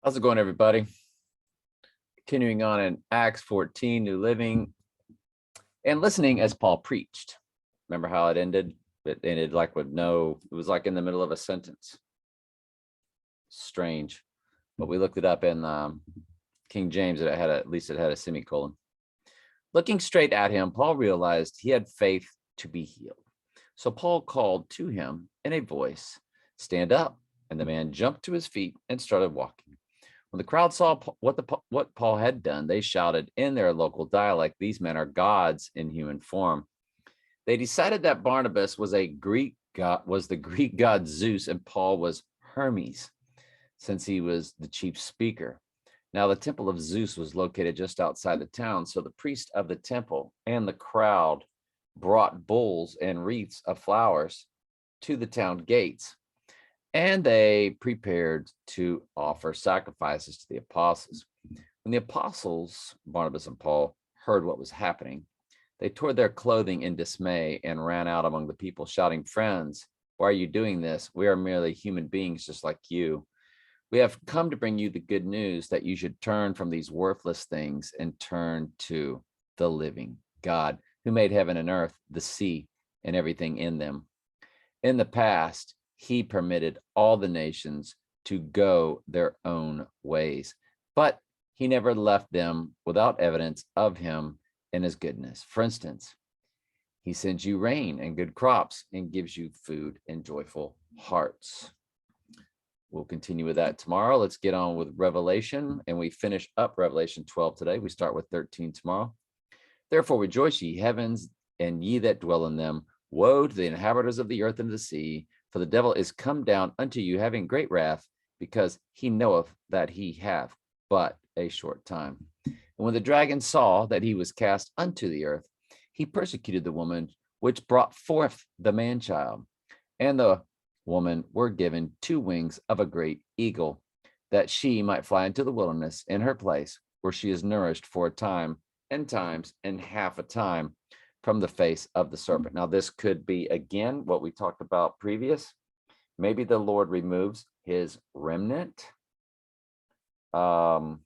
How's it going, everybody? Continuing on in Acts 14, New Living, and listening as Paul preached. Remember how it ended? It ended like with it was like in the middle of a sentence. Strange. But we looked it up in King James, at least it had a semicolon. Looking straight at him, Paul realized he had faith to be healed. So Paul called to him in a voice, "Stand up." And the man jumped to his feet and started walking. When the crowd saw what Paul had done, they shouted in their local dialect, "These men are gods in human form." They decided that Barnabas was the Greek god Zeus, and Paul was Hermes, since he was the chief speaker. Now the temple of Zeus was located just outside the town, so the priest of the temple and the crowd brought bulls and wreaths of flowers to the town gates. And they prepared to offer sacrifices to the apostles. When the apostles, Barnabas and Paul, heard what was happening, they tore their clothing in dismay and ran out among the people, shouting, "Friends, why are you doing this? We are merely human beings just like you. We have come to bring you the good news that you should turn from these worthless things and turn to the living God, who made heaven and earth, the sea, and everything in them. In the past, he permitted all the nations to go their own ways, but he never left them without evidence of him and his goodness. For instance, he sends you rain and good crops and gives you food and joyful hearts. We'll continue with that tomorrow. Let's get on with Revelation, and we finish up Revelation 12 today. We start with 13 tomorrow. Therefore rejoice, ye heavens, and ye that dwell in them. Woe to the inhabitants of the earth and the sea, for the devil is come down unto you, having great wrath, because he knoweth that he hath but a short time. And when the dragon saw that he was cast unto the earth, he persecuted the woman which brought forth the man-child. And the woman were given 2 wings of a great eagle, that she might fly into the wilderness in her place, where she is nourished for a time and times and half a time from the face of the serpent. Now, this could be, again, what we talked about previous. Maybe the Lord removes his remnant and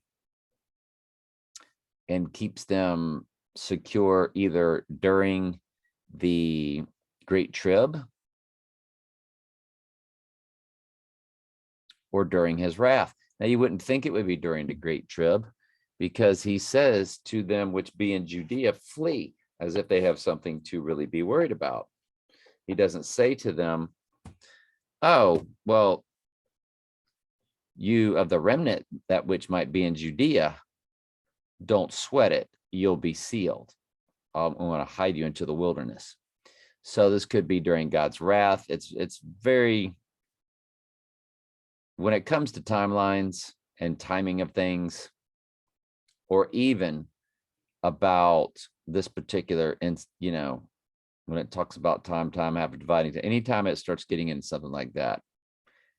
keeps them secure either during the Great Trib or during his wrath. Now, you wouldn't think it would be during the Great Trib, because he says to them which be in Judea, flee, as if they have something to really be worried about. He doesn't say to them, oh, well, you of the remnant, that which might be in Judea, don't sweat it, you'll be sealed. I want to hide you into the wilderness. So this could be during God's wrath. It's very, when it comes to timelines and timing of things, or even about this particular, when it talks about time after dividing, anytime it starts getting into something like that,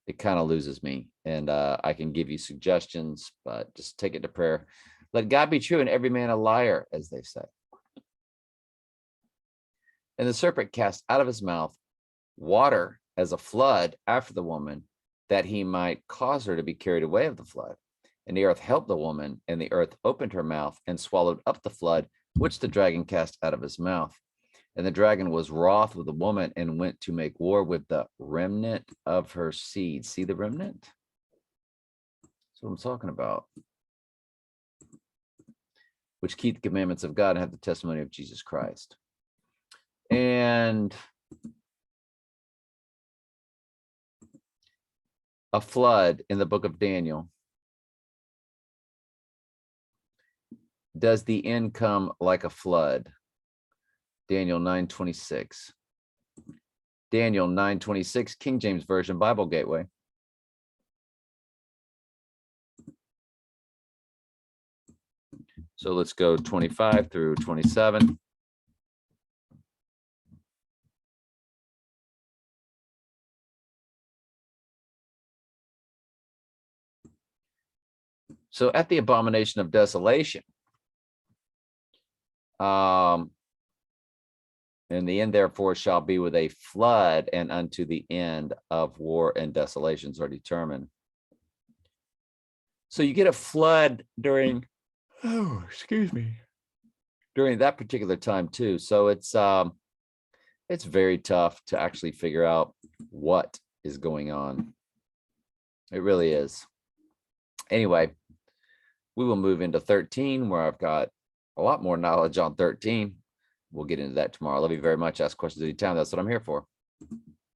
it kind of loses me. And I can give you suggestions, but just take it to prayer. Let God be true and every man a liar, as they say. And the serpent cast out of his mouth water as a flood after the woman, that he might cause her to be carried away of the flood. And the earth helped the woman, and the earth opened her mouth and swallowed up the flood, which the dragon cast out of his mouth. And the dragon was wroth with the woman and went to make war with the remnant of her seed. See the remnant? That's what I'm talking about. Which keep the commandments of God and have the testimony of Jesus Christ. And a flood in the book of Daniel. Does the end come like a flood? Daniel 9:26. Daniel 9:26, King James Version, Bible Gateway. So let's go 25 through 27. So at the abomination of desolation, and the end therefore shall be with a flood, and unto the end of war and desolations are determined. So you get a flood during, oh, excuse me, during that particular time too. So it's very tough to actually figure out what is going on. It really is. Anyway, we will move into 13, where I've got a lot more knowledge on 13. We'll get into that tomorrow. Love you very much. Ask questions anytime. That's what I'm here for.